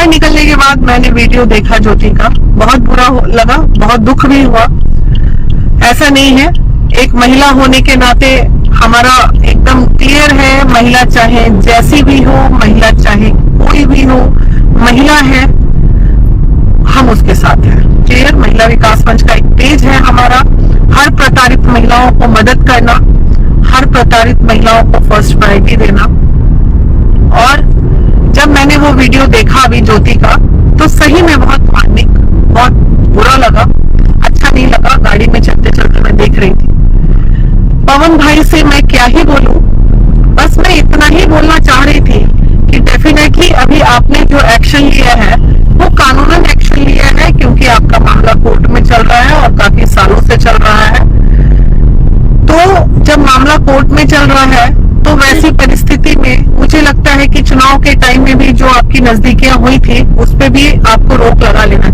बाहर निकलने के बाद मैंने वीडियो देखा ज्योति का, बहुत बुरा लगा, बहुत दुख भी हुआ। ऐसा नहीं है, एक महिला होने के नाते हमारा एकदम क्लियर है, महिला चाहे जैसी भी हो, महिला चाहे कोई भी हो, महिला है, हम उसके साथ हैं। क्लियर। महिला विकास मंच का एक पेज है हमारा, हर प्रताड़ित महिलाओं को मदद करना, हर प्रताड़ित महिलाओं को फर्स्ट प्रायोरिटी देना। और जब मैंने वो वीडियो देखा अभी ज्योति का, तो सही में बहुत मार्मिक, बहुत बुरा लगा, अच्छा नहीं लगा। गाड़ी में चलते चलते मैं देख रही थी। पवन भाई से मैं क्या ही बोलूं, बस मैं इतना ही बोलना चाह रही थी कि डेफिनेटली अभी आपने जो एक्शन लिया है वो कानूनन एक्शन लिया है, क्योंकि आपका मामला कोर्ट में चल रहा है और काफी सालों से चल रहा है। तो जब मामला कोर्ट में चल रहा है तो वैसी परिस्थिति में मुझे लगता है कि चुनाव के टाइम में भी जो आपकी नजदीकियां हुई थी उस पर भी आपको रोक लगा लेना चाहिए।